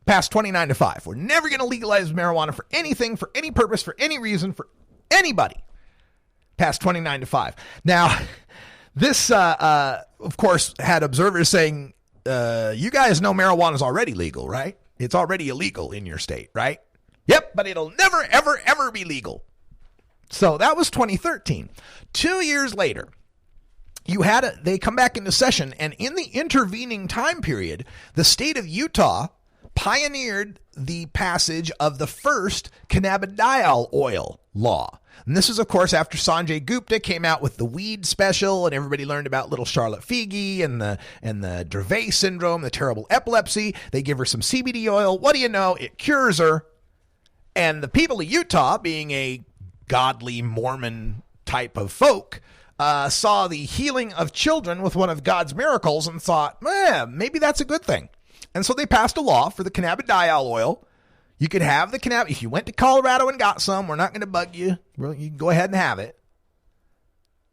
Passed 29-5. We're never going to legalize marijuana for anything, for any purpose, for any reason, for anybody. Passed 29-5. Now, this, of course, had observers saying, you guys know marijuana is already legal, right? It's already illegal in your state, right? Yep, but it'll never, ever, ever be legal. So that was 2013. 2 years later, they come back into session, and in the intervening time period, the state of Utah pioneered the passage of the first cannabidiol oil law. And this is, of course, after Sanjay Gupta came out with the weed special, and everybody learned about little Charlotte Figi and the Dravet syndrome, the terrible epilepsy. They give her some CBD oil. What do you know? It cures her. And the people of Utah, being a godly Mormon type of folk, saw the healing of children with one of God's miracles and thought, maybe that's a good thing. And so they passed a law for the cannabidiol oil. You could have the cannabis. If you went to Colorado and got some, we're not going to bug you. Well, you can go ahead and have it.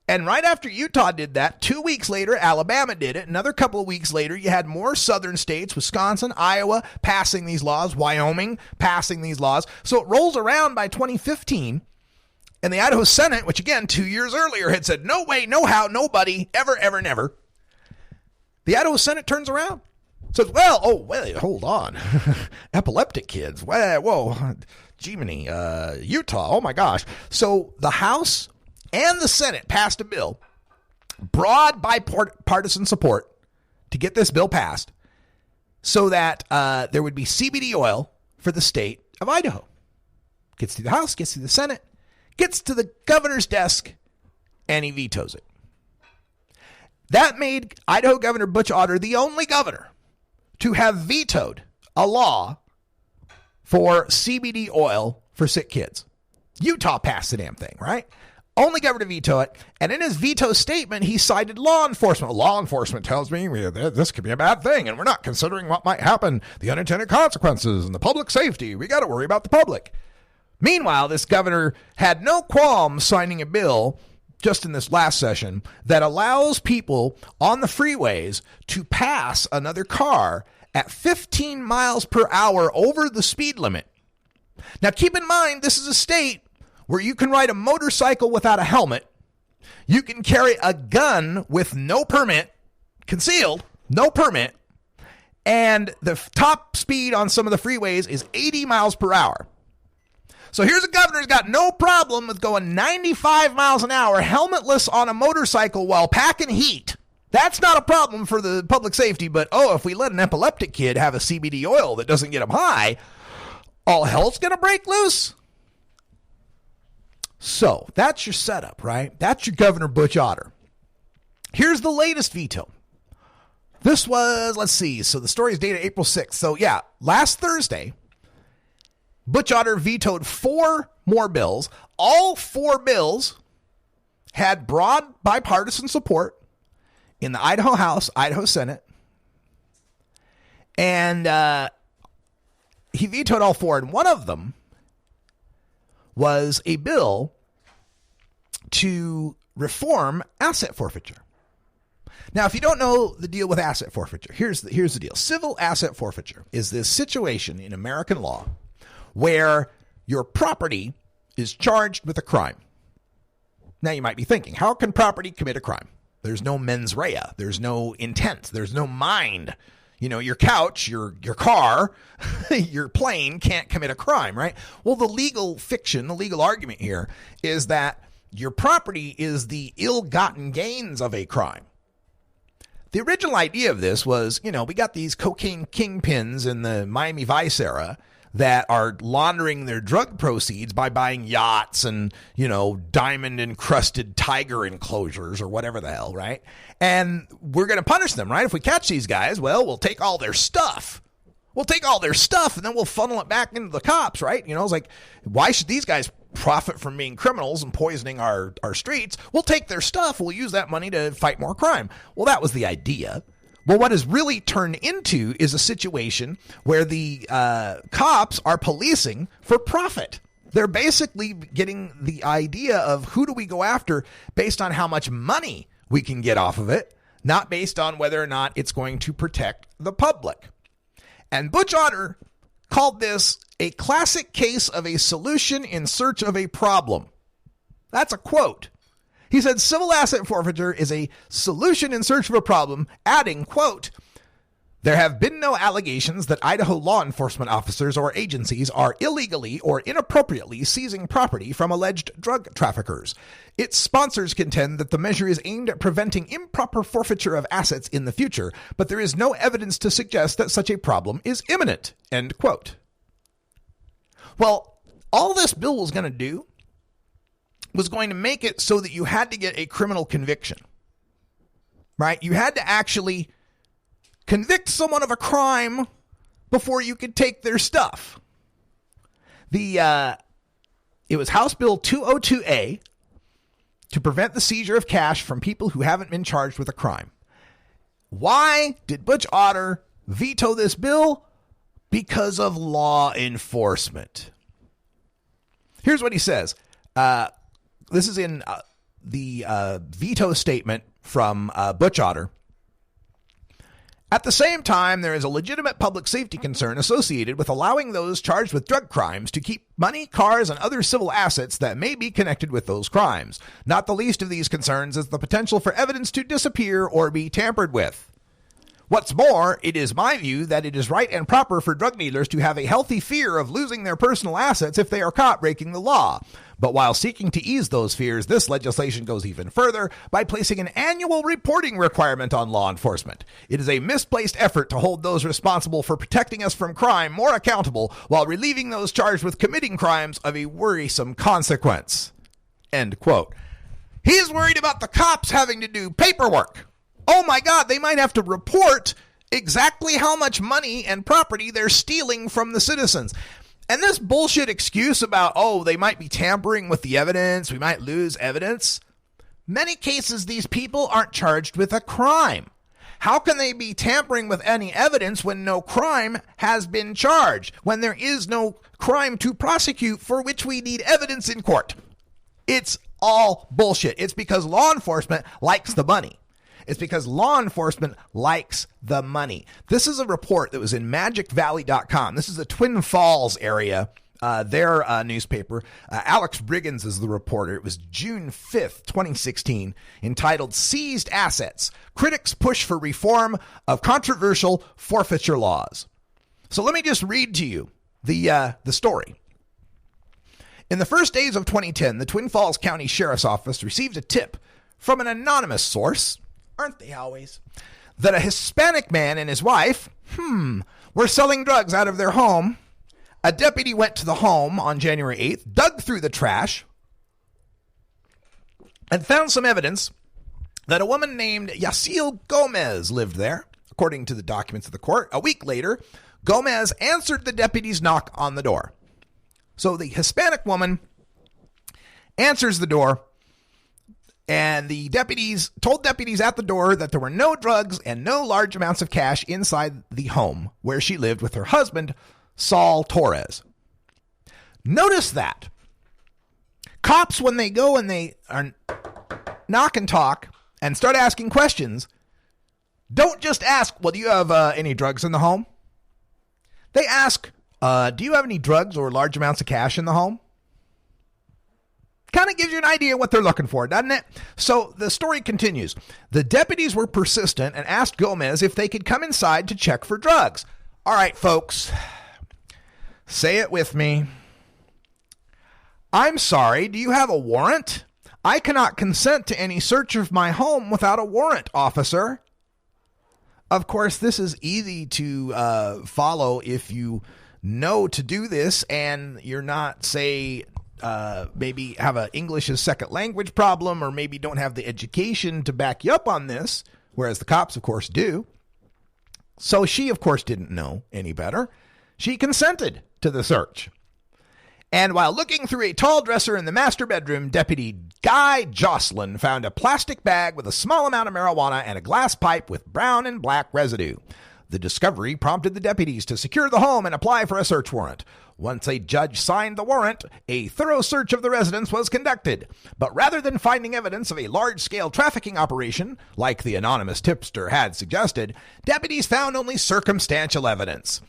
And right after Utah did that, 2 weeks later, Alabama did it. Another couple of weeks later, you had more southern states, Wisconsin, Iowa, passing these laws, Wyoming passing these laws. So it rolls around by 2015. And the Idaho Senate, which again, 2 years earlier had said, no way, no how, nobody, ever, ever, never. The Idaho Senate turns around. Says, well, hold on. Epileptic kids. Whoa, Jiminy, Utah. Oh my gosh. So the House and the Senate passed a bill, broad bipartisan support to get this bill passed so that there would be CBD oil for the state of Idaho. Gets to the House, gets to the Senate, gets to the governor's desk, and he vetoes it. That made Idaho Governor Butch Otter the only governor to have vetoed a law for CBD oil for sick kids. Utah passed the damn thing, right? Only governor to veto it. And in his veto statement, he cited law enforcement. Law enforcement tells me this could be a bad thing, and we're not considering what might happen, the unintended consequences, and the public safety. We got to worry about the public. Meanwhile, this governor had no qualms signing a bill just in this last session that allows people on the freeways to pass another car at 15 miles per hour over the speed limit. Now, keep in mind, this is a state where you can ride a motorcycle without a helmet. You can carry a gun with no permit, concealed, no permit, and the top speed on some of the freeways is 80 miles per hour. So here's a governor who's got no problem with going 95 miles an hour helmetless on a motorcycle while packing heat. That's not a problem for the public safety, but if we let an epileptic kid have a CBD oil that doesn't get him high, all hell's going to break loose. So that's your setup, right? That's your Governor Butch Otter. Here's the latest veto. This was, let's see, so the story is dated April 6th. So yeah, last Thursday, Butch Otter vetoed 4 more bills. All 4 bills had broad bipartisan support in the Idaho House, Idaho Senate. And he vetoed all 4. And one of them was a bill to reform asset forfeiture. Now, if you don't know the deal with asset forfeiture, here's the deal. Civil asset forfeiture is this situation in American law where your property is charged with a crime. Now, you might be thinking, how can property commit a crime? There's no mens rea. There's no intent. There's no mind. You know, your couch, your car, your plane can't commit a crime, right? Well, the legal fiction, the legal argument here is that your property is the ill-gotten gains of a crime. The original idea of this was, we got these cocaine kingpins in the Miami Vice era that are laundering their drug proceeds by buying yachts and, diamond encrusted tiger enclosures or whatever the hell, right? And we're going to punish them, right? If we catch these guys, well, we'll take all their stuff. We'll take all their stuff and then we'll funnel it back into the cops, right? It's like, why should these guys profit from being criminals and poisoning our streets? We'll take their stuff. We'll use that money to fight more crime. Well, that was the idea. Well, what has really turned into is a situation where the cops are policing for profit. They're basically getting the idea of who do we go after based on how much money we can get off of it, not based on whether or not it's going to protect the public. And Butch Otter called this a classic case of a solution in search of a problem. That's a quote. He said civil asset forfeiture is a solution in search of a problem, adding, quote, There have been no allegations that Idaho law enforcement officers or agencies are illegally or inappropriately seizing property from alleged drug traffickers. Its sponsors contend that the measure is aimed at preventing improper forfeiture of assets in the future, but there is no evidence to suggest that such a problem is imminent. End quote. Well, all this bill was going to do was going to make it so that you had to get a criminal conviction, right? You had to actually convict someone of a crime before you could take their stuff. It was House Bill 202A to prevent the seizure of cash from people who haven't been charged with a crime. Why did Butch Otter veto this bill? Because of law enforcement. Here's what he says. This is in the veto statement from Butch Otter. At the same time, there is a legitimate public safety concern associated with allowing those charged with drug crimes to keep money, cars, and other civil assets that may be connected with those crimes. Not the least of these concerns is the potential for evidence to disappear or be tampered with. What's more, it is my view that it is right and proper for drug dealers to have a healthy fear of losing their personal assets if they are caught breaking the law. But while seeking to ease those fears, this legislation goes even further by placing an annual reporting requirement on law enforcement. It is a misplaced effort to hold those responsible for protecting us from crime more accountable while relieving those charged with committing crimes of a worrisome consequence. End quote. He's worried about the cops having to do paperwork. Oh my God, they might have to report exactly how much money and property they're stealing from the citizens. And this bullshit excuse about, oh, they might be tampering with the evidence, we might lose evidence. Many cases, these people aren't charged with a crime. How can they be tampering with any evidence when no crime has been charged, when there is no crime to prosecute for which we need evidence in court? It's all bullshit. It's because law enforcement likes the money. It's because law enforcement likes the money. This is a report that was in magicvalley.com. This is the Twin Falls area, their newspaper. Alex Briggins is the reporter. It was June 5th, 2016, entitled Seized Assets. Critics Push for Reform of Controversial Forfeiture Laws. So let me just read to you the story. In the first days of 2010, the Twin Falls County Sheriff's Office received a tip from an anonymous source, aren't they always, that a Hispanic man and his wife, were selling drugs out of their home. A deputy went to the home on January 8th, dug through the trash, and found some evidence that a woman named Yacil Gomez lived there, according to the documents of the court. A week later, Gomez answered the deputy's knock on the door. So the Hispanic woman answers the door, and the deputies told deputies at the door that there were no drugs and no large amounts of cash inside the home where she lived with her husband, Saul Torres. Notice that. Cops, when they go and they are knock and talk and start asking questions, don't just ask, well, do you have any drugs in the home? They ask, do you have any drugs or large amounts of cash in the home? Kind of gives you an idea what they're looking for, doesn't it? So the story continues. The deputies were persistent and asked Gomez if they could come inside to check for drugs. All right, folks, say it with me. I'm sorry, do you have a warrant? I cannot consent to any search of my home without a warrant, officer. Of course, this is easy to follow if you know to do this and you're not, say, maybe have an English as second language problem, or maybe don't have the education to back you up on this, whereas the cops, of course, do. So she, of course, didn't know any better. She consented to the search. And while looking through a tall dresser in the master bedroom, Deputy Guy Jocelyn found a plastic bag with a small amount of marijuana and a glass pipe with brown and black residue. The discovery prompted the deputies to secure the home and apply for a search warrant. Once a judge signed the warrant, a thorough search of the residence was conducted. But rather than finding evidence of a large-scale trafficking operation, like the anonymous tipster had suggested, deputies found only circumstantial evidence.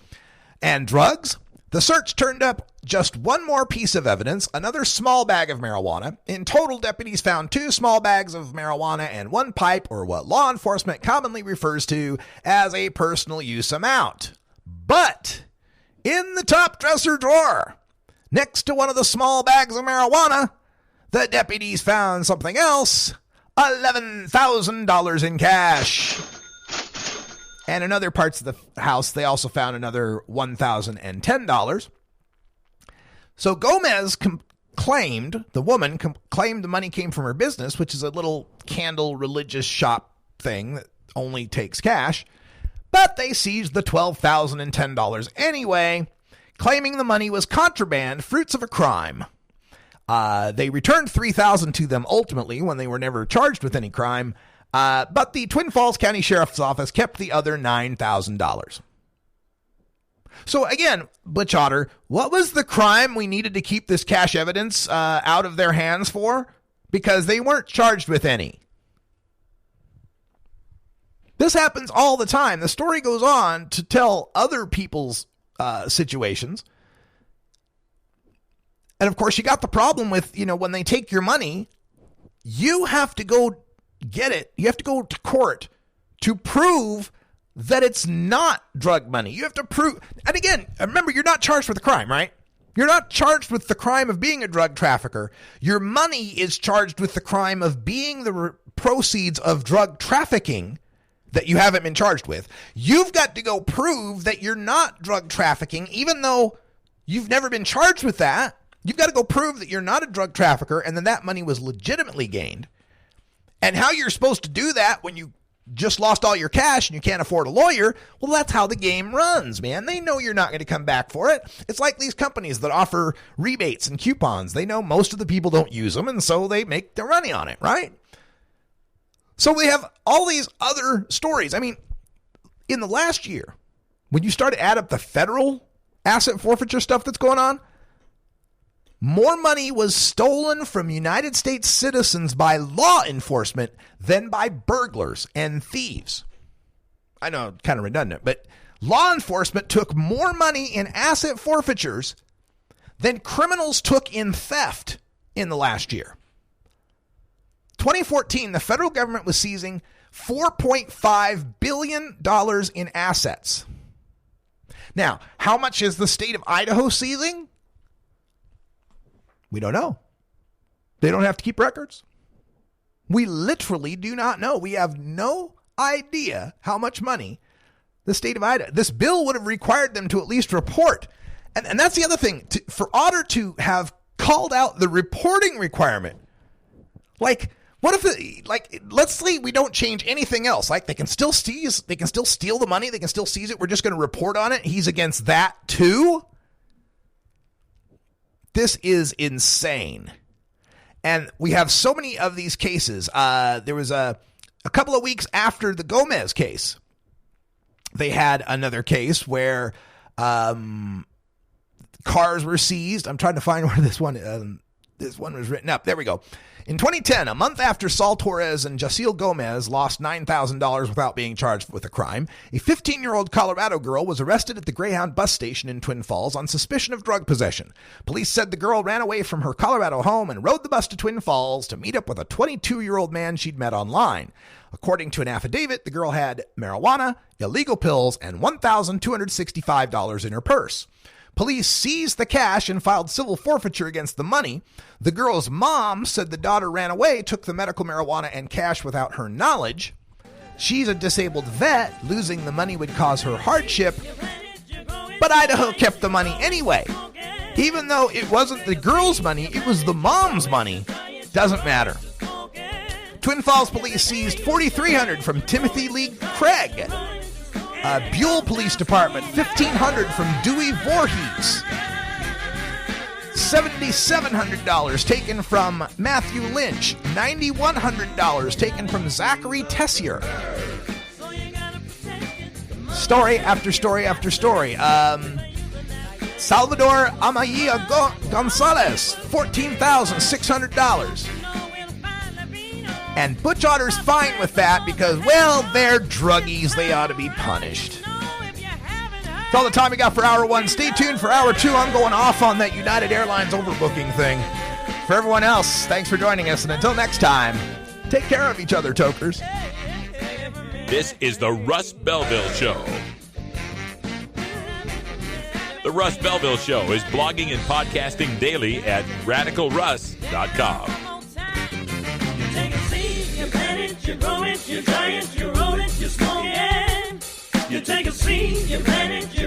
And drugs? The search turned up just one more piece of evidence, another small bag of marijuana. In total, deputies found 2 small bags of marijuana and 1 pipe, or what law enforcement commonly refers to as a personal use amount. But in the top dresser drawer, next to one of the small bags of marijuana, the deputies found something else, $11,000 in cash. And in other parts of the house, they also found another $1,010. So Gomez claimed the money came from her business, which is a little candle religious shop thing that only takes cash. But they seized the $12,010 anyway, claiming the money was contraband, fruits of a crime. They returned $3,000 to them ultimately when they were never charged with any crime. But the Twin Falls County Sheriff's Office kept the other $9,000. So again, Butch Otter, what was the crime we needed to keep this cash evidence out of their hands for? Because they weren't charged with any. This happens all the time. The story goes on to tell other people's situations. And of course, you got the problem with, when they take your money, you have to go get it. You have to go to court to prove that it's not drug money. You have to prove, and again, remember, you're not charged with a crime, right? You're not charged with the crime of being a drug trafficker. Your money is charged with the crime of being the proceeds of drug trafficking that you haven't been charged with. You've got to go prove that you're not drug trafficking, even though you've never been charged with that. You've got to go prove that you're not a drug trafficker and then that money was legitimately gained. And how you're supposed to do that when you just lost all your cash and you can't afford a lawyer, well, that's how the game runs, man. They know you're not going to come back for it. It's like these companies that offer rebates and coupons. They know most of the people don't use them, and so they make their money on it, right? So we have all these other stories. I mean, in the last year, when you start to add up the federal asset forfeiture stuff that's going on, more money was stolen from United States citizens by law enforcement than by burglars and thieves. I know, kind of redundant, but law enforcement took more money in asset forfeitures than criminals took in theft in the last year. 2014, the federal government was seizing $4.5 billion in assets. Now, how much is the state of Idaho seizing? We don't know. They don't have to keep records. We literally do not know. We have no idea how much money the state of Idaho. This bill would have required them to at least report. And that's the other thing. For Otter to have called out the reporting requirement. Like, what if, let's say we don't change anything else. Like, they can still steal the money. They can still seize it. We're just going to report on it. He's against that too. This is insane. And we have so many of these cases. There was a couple of weeks after the Gomez case, they had another case where cars were seized. I'm trying to find where this one was written up. There we go. In 2010, a month after Saul Torres and Jacil Gomez lost $9,000 without being charged with a crime, a 15-year-old Colorado girl was arrested at the Greyhound bus station in Twin Falls on suspicion of drug possession. Police said the girl ran away from her Colorado home and rode the bus to Twin Falls to meet up with a 22-year-old man she'd met online. According to an affidavit, the girl had marijuana, illegal pills, and $1,265 in her purse. Police seized the cash and filed civil forfeiture against the money. The girl's mom said the daughter ran away, took the medical marijuana and cash without her knowledge. She's a disabled vet. Losing the money would cause her hardship. But Idaho kept the money anyway. Even though it wasn't the girl's money, it was the mom's money. Doesn't matter. Twin Falls police seized $4,300 from Timothy Lee Craig. Buell Police Department, $1,500 from Dewey Voorhees. $7,700 taken from Matthew Lynch. $9,100 taken from Zachary Tessier. Story after story after story. Salvador Amaya Gonzalez, $14,600. And Butch Otter's fine with that because, well, they're druggies. They ought to be punished. That's all the time we got for Hour 1. Stay tuned for Hour 2. I'm going off on that United Airlines overbooking thing. For everyone else, thanks for joining us. And until next time, take care of each other, tokers. This is the Russ Belville Show. The Russ Belville Show is blogging and podcasting daily at RadicalRuss.com. You take a seed, you plant it, you grow it, you dry it, you roll it, you smoke it. You take a seed, you plant it, you